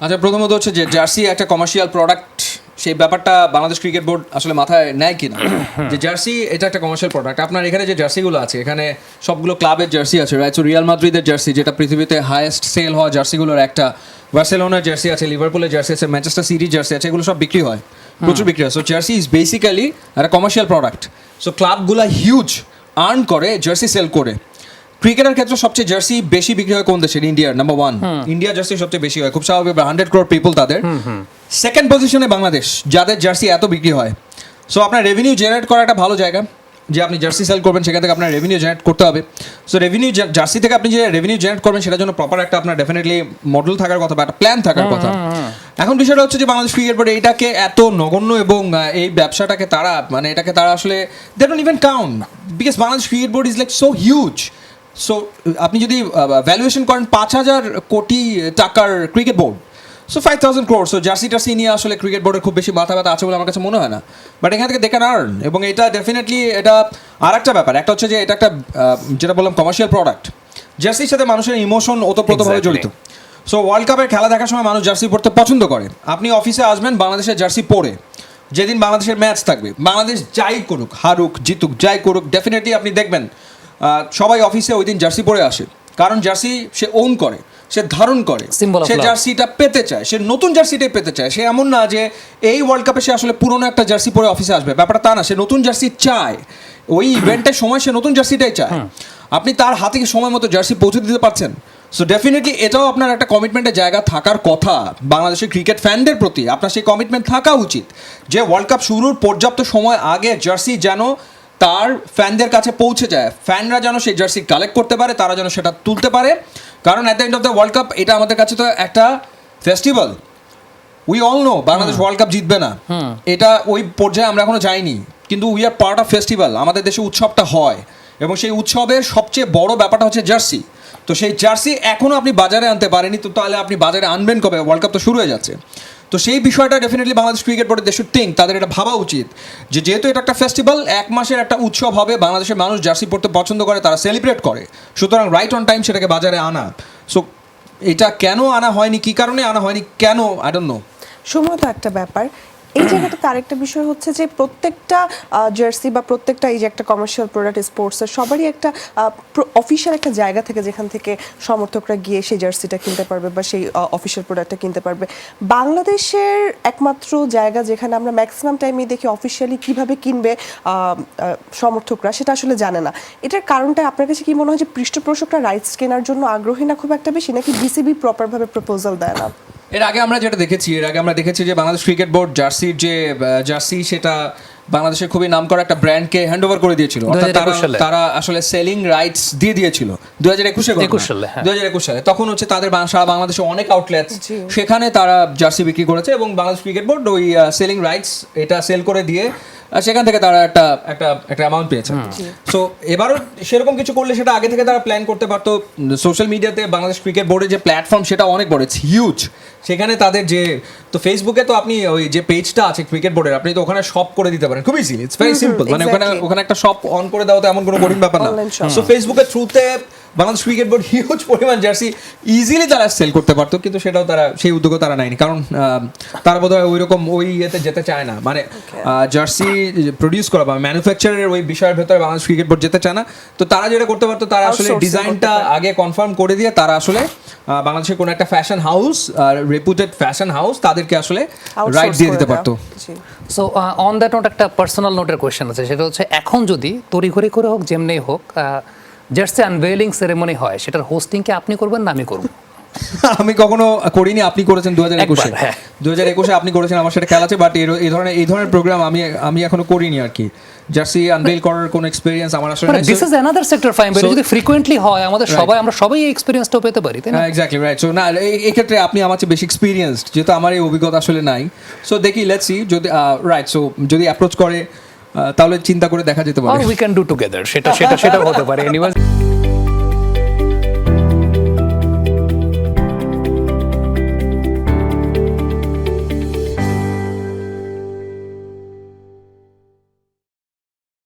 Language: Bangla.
আচ্ছা, প্রথমত হচ্ছে যে জার্সি একটা কমার্শিয়াল প্রোডাক্ট, সেই ব্যাপারটা বাংলাদেশ ক্রিকেট বোর্ড আসলে মাথায় নেয় কিনা, যে জার্সি এটা একটা কমার্শিয়াল প্রোডাক্ট। আপনার এখানে যে জার্সিগুলো আছে, এখানে সবগুলো ক্লাবের জার্সি আছে, রাইট? সো রিয়াল মাদ্রিদের জার্সি, যেটা পৃথিবীতে হাইয়েস্ট সেল হওয়া জার্সিগুলোর একটা, বার্সেলোনার জার্সি আছে, লিভারপুলের জার্সি আছে, ম্যানচেস্টার সিটির জার্সি আছে, এগুলো সব বিক্রি হয়, প্রচুর বিক্রি হয়। সো জার্সি ইজ বেসিক্যালি একটা কমার্শিয়াল প্রোডাক্ট। সো ক্লাবগুলো হিউজ আর্ন করে জার্সি সেল করে। ক্রিকেটের ক্ষেত্রে সবচেয়ে জার্সি বেশি বিক্রি হয় কোন দেশের? ইন্ডিয়ার, নাম্বার ওয়ান। ইন্ডিয়া জার্সি সবচেয়ে বেশি হয়, খুব স্বাভাবিক, 100 crore পিপল তাদের। সেকেন্ড পজিশনে বাংলাদেশ, যাদের জার্সি এত বিক্রি হয়। সো আপনার রেভিনিউ জেনারেট করা একটা ভালো জায়গা, যে আপনি জার্সি সেল করবেন, সেখান থেকে আপনার রেভিনিউ জেনারেট করতে হবে। সো রেভিনিউ, জার্সি থেকে আপনি যে রেভিনিউ জেনারেট করবেন, সেটার জন্য প্রপার একটা আপনার ডেফিনেটলি মডেল থাকার কথা বা একটা প্ল্যান থাকার কথা। এখন বিষয়টা হচ্ছে যে বাংলাদেশ ক্রিকেট বোর্ড এইটাকে এত নগণ্য, এবং এই ব্যবসাটাকে তারা, মানে এটাকে তারা আসলে they don't even count, because Bangladesh cricket board is like so huge. So আপনি যদি ভ্যালুয়েশন করেন 5,000 কোটি টাকার cricket board, so 5,000 crore। So jersey টার্সি নিয়ে আসলে ক্রিকেট বোর্ডের খুব বেশি মাথা ব্যথা আছে বলে আমার কাছে মনে হয় না। বাট এখান থেকে দে ক্যান আর্ন, এবং এটা ডেফিনেটলি এটা আর একটা ব্যাপার। একটা হচ্ছে যে এটা একটা যেটা বললাম কমার্শিয়াল প্রোডাক্ট, জার্সির সাথে মানুষের ইমোশন ওতপ্রোতভাবে জড়িত। সো ওয়ার্ল্ড কাপের খেলা দেখার সময় মানুষ জার্সি পরতে পছন্দ করে। আপনি অফিসে আসবেন বাংলাদেশের জার্সি পরে, যেদিন বাংলাদেশের ম্যাচ থাকবে, বাংলাদেশ যাই করুক, হারুক জিতুক যাই করুক, ডেফিনেটলি আপনি দেখবেন সবাই অফিসে ওই দিন জার্সি পরে আসে, কারণ জার্সি সে ওন করে, সে ধারণ করে, সে জার্সিটা পেতে চায়, সে নতুন জার্সিটাই পেতে চায়। সে এমন না যে এই ওয়ার্ল্ড কাপে সে আসলে পুরোনো একটা জার্সি পরে অফিসে আসবে, ব্যাপারটা তা না। সে নতুন জার্সি চায়, ওই ইভেন্টের সময় সে নতুন জার্সিটাই চায়। আপনি তার হাতে কি সময় মতো জার্সি পৌঁছে দিতে পারছেন? সো ডেফিনেটলি এটাও আপনার একটা কমিটমেন্টের জায়গা থাকার কথা বাংলাদেশের ক্রিকেট ফ্যানদের প্রতি। আপনার সেই কমিটমেন্ট থাকা উচিত যে ওয়ার্ল্ড কাপ শুরুর পর্যাপ্ত সময় আগে জার্সি যেন তার ফ্যানদের কাছে পৌঁছে যায়, ফ্যানরা যেন সেই জার্সি কালেক্ট করতে পারে, তারা যেন সেটা তুলতে পারে। কারণ at the end of the world cup এটা আমাদের কাছে তো একটা festival. We all know Bangladesh world cup জিতবে না, এটা ওই পর্যায়ে আমরা এখনো যাইনি, কিন্তু we are part of festival. আমাদের দেশে উৎসবটা হয়, এবং সেই উৎসবের সবচেয়ে বড় ব্যাপারটা হচ্ছে জার্সি। তো সেই জার্সি এখনও আপনি বাজারে আনতে পারেনি, তো তাহলে আপনি বাজারে আনবেন কবে? ওয়ার্ল্ড কাপ তো শুরু হয়ে যাচ্ছে। তো সেই বিষয়টা ডেফিনেটলি বাংলাদেশ ক্রিকেট বোর্ডের দে শুড থিঙ্ক, তাদের এটা ভাবা উচিত যে যেহেতু এটা একটা ফেস্টিভ্যাল, এক মাসের একটা উৎসব হবে, বাংলাদেশের মানুষ জার্সি পড়তে পছন্দ করে, তারা সেলিব্রেট করে, সুতরাং রাইট অন টাইম সেটাকে বাজারে আনা। সো এটা কেন আনা হয়নি, কী কারণে আনা হয়নি, কেন, আই ডোন্ট নো। সময় তো একটা ব্যাপার। এই জায়গাটাতে আরেকটা বিষয় হচ্ছে যে প্রত্যেকটা জার্সি বা প্রত্যেকটা এই যে একটা কমার্শিয়াল প্রোডাক্ট স্পোর্টসের সবারই একটা অফিসিয়াল একটা জায়গা থেকে যেখান থেকে সমর্থকরা গিয়ে সেই জার্সিটা কিনতে পারবে বা সেই অফিসিয়াল প্রোডাক্টটা কিনতে পারবে। বাংলাদেশের একমাত্র জায়গা যেখানে আমরা ম্যাক্সিমাম টাইমে দেখি অফিসিয়ালি কিভাবে কিনবে সমর্থকরা, সেটা আসলে জানে না। এটার কারণটা আপনার কাছে কি মনে হয় যে পৃষ্ঠপোষকরা রাইটস কেনার জন্য আগ্রহী না খুব একটা বেশি, নাকি বিসিবি প্রপারভাবে প্রপোজাল দেয় না? এর আগে আমরা যেটা দেখেছি, যে বাংলাদেশ ক্রিকেট বোর্ড জার্সির যে জার্সি, সেটা বাংলাদেশের খুবই নামকরা একটা ব্র্যান্ডকে হ্যান্ড ওভার করে দিয়েছিল, অর্থাৎ তারা আসলে সেলিং রাইটস দিয়ে দিয়েছিল 2021 সালে। তখন হচ্ছে তাদের সারা বাংলাদেশে অনেক আউটলেটস, সেখানে তারা জার্সি বিক্রি করেছে, এবং বাংলাদেশ ক্রিকেট বোর্ড ওই সেলিং রাইটস এটা সেল করে দিয়ে সেখান থেকে তারা একটা অ্যামাউন্ট পেয়েছে। সো এবারও সেরকম কিছু করলে সেটা আগে থেকে তারা প্ল্যান করতে পারতো। সোশ্যাল মিডিয়াতে বাংলাদেশ ক্রিকেট বোর্ডের যে প্ল্যাটফর্ম, সেটা অনেক বড়, ইটস হিউজ। সেখানে তাদের যে, তো ফেসবুকে তো আপনি ওই যে পেজটা আছে ক্রিকেট বোর্ডের, আপনি তো ওখানে শপ করে দিতে পারেন, খুব ইজিলি, ইটস ভেরি সিম্পল। মানে ওখানে একটা শপ অন করে দেওয়া তো এমন কোনো বোরিং ব্যাপার না। সো ফেসবুকের থ্রুতে বাংলাদেশ ক্রিকেট বোর্ড হিউজ পরিমাণ জার্সি ইজিলি তারা সেল করতে পারতো, কিন্তু সেটাও তারা, সেই উদ্যোগও তারা নেয়নি, কারণ তারা বোধহয় ওই রকম ওই ইয়েতে যেতে চায় না, মানে জার্সি প্রডিউস করা বা ম্যানুফ্যাকচারের ওই বিষয়ের ভেতরে বাংলাদেশ ক্রিকেট বোর্ড যেতে চায় না। তো তারা যেটা করতে পারতো, তারা আসলে ডিজাইনটা আগে কনফার্ম করে দিয়ে তারা আসলে বাংলাদেশের কোনো একটা ফ্যাশন হাউস, রেপুটেড ফ্যাশন হাউস, তাদেরকে আসলে রাইট দিয়ে দিতে পারতো। সো অন দ্যাট নোট একটা পার্সোনাল নোটের কোয়েশ্চেন আছে, সেটা হচ্ছে এখন যদি তড়িঘড়ি করে হোক, যেমনি হোক, জার্সি আনভেইলিং সেরেমনি হয়, সেটার হোস্টিং কি আপনি করবেন না আমি করব? আমি কখনো করিনি, আপনি করেছেন 2021-এ আপনি করেছেন, আমার সেটা খেলা আছে, বাট এই ধরনের প্রোগ্রাম আমি এখনো করিনি আর কি। জার্সি আনভেইল করার কোনো এক্সপেরিয়েন্স আমার আসলে নাই। This is another sector fine, but যদি ফ্রিকোয়েন্টলি হয়, আমরা সবাই এই এক্সপেরিয়েন্সটা পেতে পারি, তাই না? Exactly right. সো না, এই ক্ষেত্রে আপনি আমার চেয়ে বেশি এক্সপিরিয়েন্সড, যেহেতু আমার এই অভিজ্ঞতা আসলে নাই। সো দেখি, লেটস সি, যদি রাইট, সো যদি অ্যাপ্রোচ করে তাহলে চিন্তা করে দেখা যেতে পারে। উই ক্যান ডু টুগেদার, সেটা হতে পারে। এনিওয়েজ